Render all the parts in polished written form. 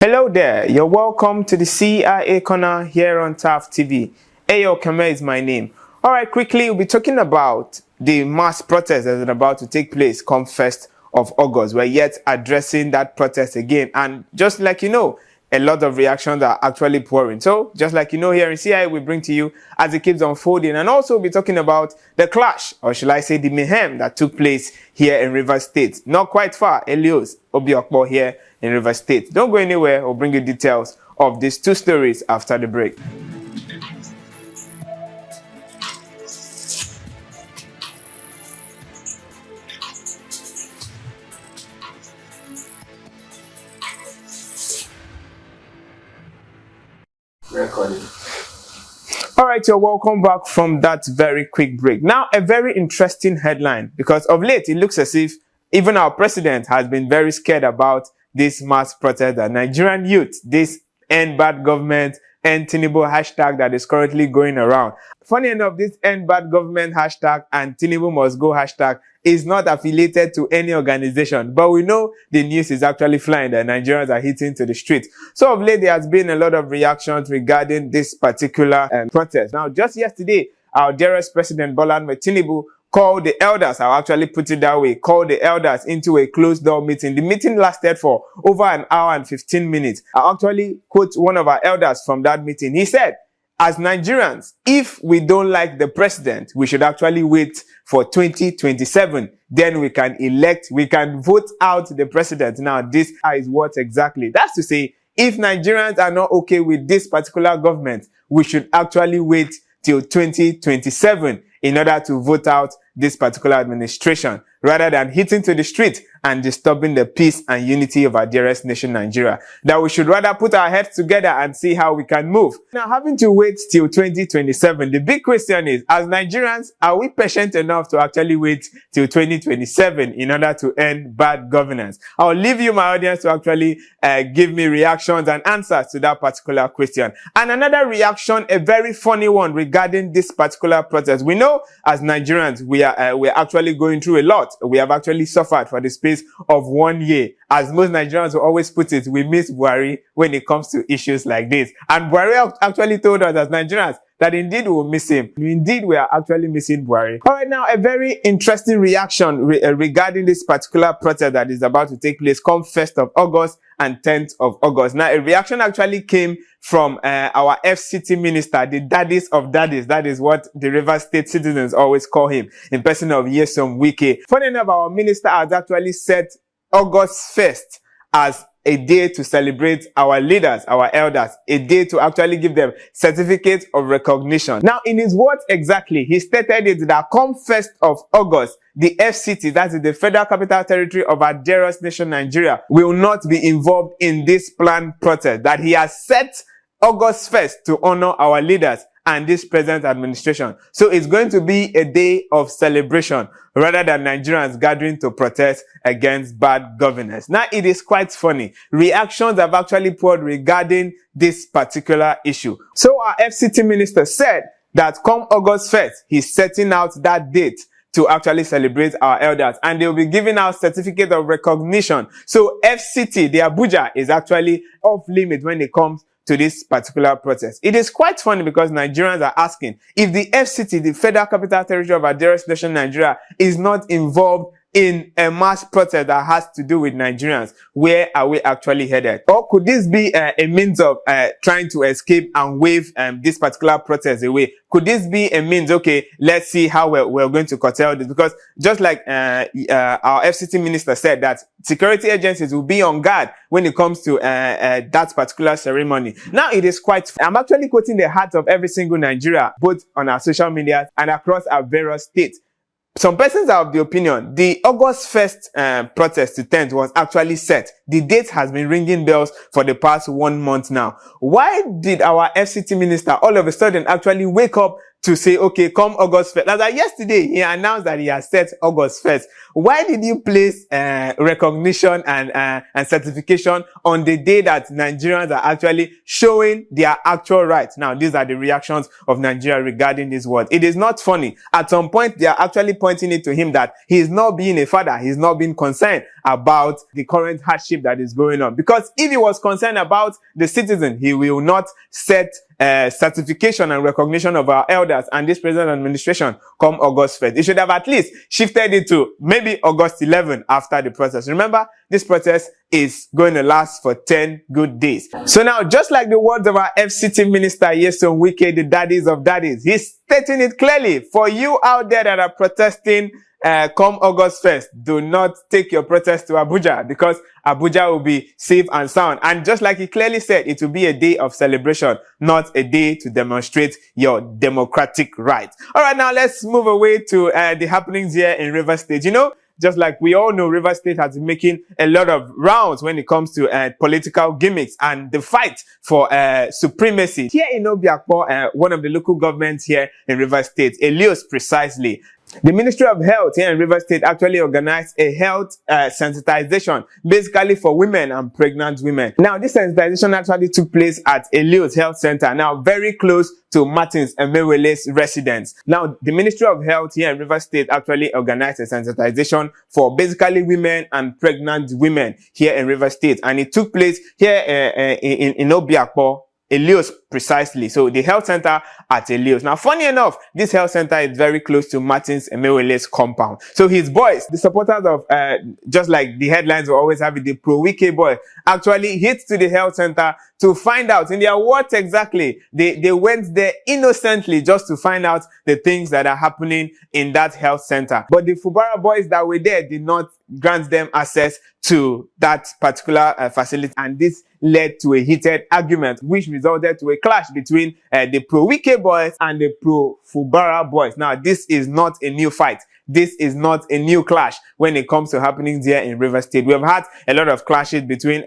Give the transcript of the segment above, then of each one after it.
Hello there, you're welcome to the CIA Corner here on TAF TV. Ayo Kame is my name. Alright, quickly, we'll be talking about the mass protest that is about to take place come 1st of August. We're yet addressing that protest again, and just like you know, a lot of reactions are actually pouring. So, just like you know, here in CIA, we bring to you as it keeps unfolding, and also we'll be talking about the clash, or shall I say the mayhem that took place here in Rivers State. Not quite far, Elios Obiokpo here in Rivers State. Don't go anywhere, we'll bring you details of these two stories after the break. Recording. All right, you're welcome back from that very quick break. Now, a very interesting headline, because of late, it looks as if even our president has been very scared about this mass protest that Nigerian youth, this end bad government, end Tinubu hashtag that is currently going around. Funny enough, this end bad government hashtag and Tinubu must go hashtag is not affiliated to any organization, but we know the news is actually flying that Nigerians are hitting to the streets. So of late, there has been a lot of reactions regarding this particular protest. Now, just yesterday, our dearest president, Bola Tinubu, called the elders, I'll actually put it that way, called the elders into a closed door meeting. The meeting lasted for over an hour and 15 minutes. I'll actually quote one of our elders from that meeting. He said, as Nigerians, if we don't like the president, we should actually wait for 2027. Then we can vote out the president. Now, this is what exactly? That's to say, if Nigerians are not okay with this particular government, we should actually wait till 2027 in order to vote out this particular administration, rather than hitting to the street and disturbing the peace and unity of our dearest nation, Nigeria. That we should rather put our heads together and see how we can move. Now, having to wait till 2027, the big question is, as Nigerians, are we patient enough to actually wait till 2027 in order to end bad governance? I'll leave you, my audience, to actually give me reactions and answers to that particular question. And another reaction, a very funny one regarding this particular protest. We know as Nigerians, we're actually going through a lot. We have actually suffered for the space of 1 year. As most Nigerians will always put it, we miss Buhari when it comes to issues like this. And Buhari actually told us as Nigerians that indeed we will miss him. Indeed, we are actually missing Buhari. All right, now a very interesting reaction regarding this particular protest that is about to take place come 1st of August and 10th of August. Now, a reaction actually came from our FCT Minister, the daddies of daddies. That is what the Rivers State citizens always call him, in person of Wike. Funny enough, our minister has actually set August 1st as a day to celebrate our leaders, our elders, a day to actually give them certificates of recognition. Now, in his words exactly, he stated it that come 1st of August, the FCT, that is the Federal Capital Territory of our dearest nation, Nigeria, will not be involved in this planned protest, that he has set August 1st to honor our leaders and this present administration. So it's going to be a day of celebration rather than Nigerians gathering to protest against bad governance. Now, it is quite funny. Reactions have actually poured regarding this particular issue. So our FCT minister said that come August 1st, he's setting out that date to actually celebrate our elders, and they'll be giving out certificate of recognition. So FCT, the Abuja, is actually off limit when it comes to this particular protest. It is quite funny because Nigerians are asking if the FCT, the Federal Capital Territory of our dearest nation, Nigeria, is not involved in a mass protest that has to do with Nigerians. Where are we actually headed? Or could this be a means of trying to escape and wave this particular protest away? Could this be a means, okay, let's see how we're going to curtail this? Because just like our FCT minister said, that security agencies will be on guard when it comes to that particular ceremony. Now, it is quite, I'm actually quoting the heart of every single Nigeria, both on our social media and across our various states. Some persons are of the opinion the August 1st protest to 10th was actually set. The date has been ringing bells for the past 1 month now. Why did our FCT minister all of a sudden actually wake up to say, okay, come August 1st? As yesterday, he announced that he has set August 1st. Why did you place recognition and certification on the day that Nigerians are actually showing their actual rights? Now, these are the reactions of Nigeria regarding this word. It is not funny. At some point, they are actually pointing it to him that he is not being a father. He is not being concerned about the current hardship leadership that is going on. Because if he was concerned about the citizen, he will not set certification and recognition of our elders and this present administration come August 1st. He should have at least shifted it to maybe August 11 after the protest. Remember, this protest is going to last for 10 good days. So now, just like the words of our FCT Minister, Wike, the daddies of daddies, he's stating it clearly. For you out there that are protesting come August 1st, do not take your protest to Abuja, because Abuja will be safe and sound. And just like he clearly said, it will be a day of celebration, not a day to demonstrate your democratic rights. All right, now let's move away to the happenings here in Rivers State. You know, just like we all know, Rivers State has been making a lot of rounds when it comes to political gimmicks and the fight for supremacy. Here in Obiakpo, one of the local governments here in Rivers State, Elios precisely, the Ministry of Health here in Rivers State actually organized a health sensitization, basically for women and pregnant women. Now, this sensitization actually took place at Elios Health Center, now very close to Martins Emewele's residence. Now, the Ministry of Health here in Rivers State actually organized a sensitization for basically women and pregnant women here in Rivers State, and it took place here in Obiakpo, Elios precisely. So the health center at Elios. Now, funny enough, this health center is very close to Martins Emewele's compound. So his boys, the supporters of, just like the headlines will always have it, the pro-Wike boy, actually hit to the health center to find out, in their words exactly, they went there innocently just to find out the things that are happening in that health center. But the Fubara boys that were there did not grant them access to that particular facility, and this led to a heated argument which resulted to a clash between the pro-Wike boys and the pro-Fubara boys. Now, this is not a new fight. This is not a new clash when it comes to happenings here in Rivers State. We have had a lot of clashes between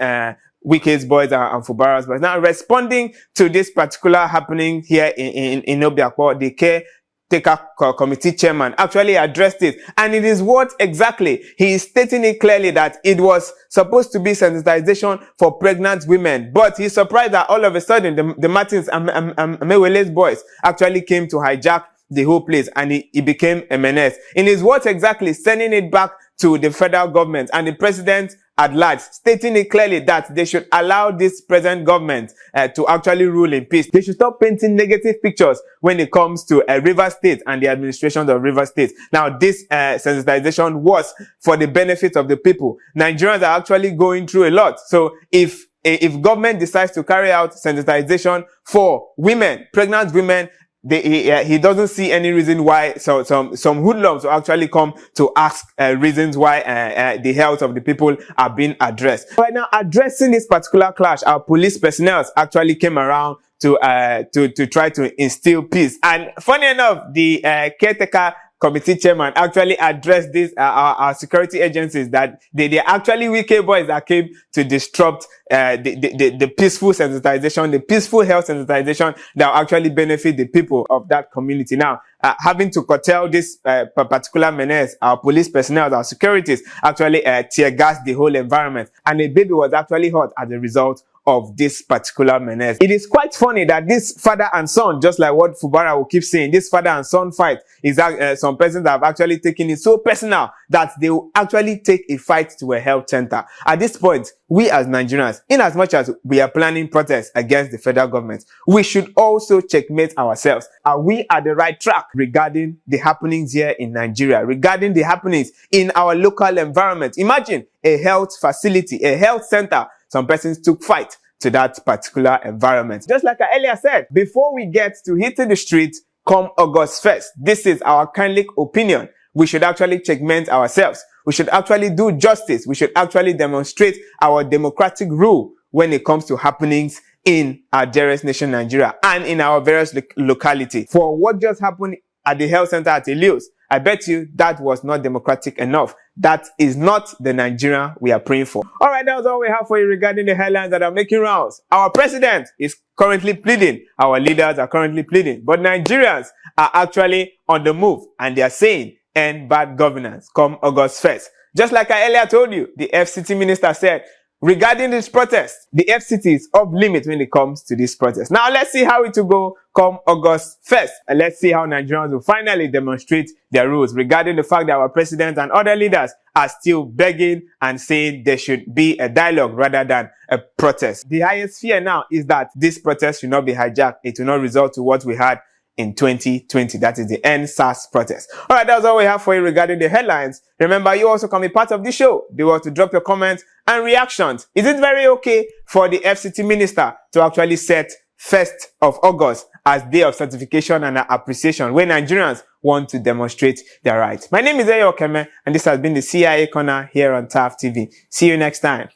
Wike's boys and Fubara's boys. Now, responding to this particular happening here in Obiakpo, the caretaker committee chairman actually addressed it, and it is what exactly he is stating it clearly that it was supposed to be sensitization for pregnant women, but he's surprised that all of a sudden the Martins Emewele's boys actually came to hijack the whole place, and it became a menace. In his words exactly, sending it back to the federal government and the president at large, stating it clearly that they should allow this present government to actually rule in peace. They should stop painting negative pictures when it comes to Rivers State and the administration of Rivers State. Now, this sensitization was for the benefit of the people. Nigerians are actually going through a lot. So if government decides to carry out sensitization for women, pregnant women, he doesn't see any reason why some hoodlums will actually come to ask reasons why the health of the people are being addressed. Right now, addressing this particular clash, our police personnel actually came around to try to instill peace. And funny enough, the caretaker committee chairman actually addressed this our security agencies that they are actually Wike boys that came to disrupt the peaceful sensitization, the peaceful health sensitization that will actually benefit the people of that community. Now, having to curtail this particular menace, our police personnel, our securities actually tear gas the whole environment, and the baby was actually hurt as a result of this particular menace. It is quite funny that this father and son, just like what Fubara will keep saying, this father and son fight is some persons have actually taken it so personal that they will actually take a fight to a health center. At this point, we as Nigerians, in as much as we are planning protests against the federal government, we should also checkmate ourselves. Are we at the right track regarding the happenings here in Nigeria, regarding the happenings in our local environment? Imagine a health facility, a health center. Some persons took fight to that particular environment. Just like I earlier said, before we get to hitting the streets come August 1st, this is our kindly opinion. We should actually checkmate ourselves. We should actually do justice. We should actually demonstrate our democratic rule when it comes to happenings in our dearest nation, Nigeria, and in our various localities. For what just happened at the health center at Elios, I bet you that was not democratic enough. That is not the Nigeria we are praying for. All right, that was all we have for you regarding the headlines that are making rounds. Our president is currently pleading. Our leaders are currently pleading. But Nigerians are actually on the move, and they are saying, end bad governance come August 1st. Just like I earlier told you, the FCT minister said, regarding this protest. The FCT is off limit when it comes to this protest. Now, let's see how it will go come August 1st. And let's see how Nigerians will finally demonstrate their rules regarding the fact that our president and other leaders are still begging and saying there should be a dialogue rather than a protest. The highest fear now is that this protest should not be hijacked. It will not result to what we had in 2020. That is the End SARS protest. All right, that's all we have for you regarding the headlines. Remember, you also can be part of the show. Be sure to drop your comments and reactions. Is it very okay for the FCT Minister to actually set 1st of August as day of certification and appreciation when Nigerians want to demonstrate their rights? My name is Eyo Keme, and this has been the CIA Corner here on TAF TV. See you next time.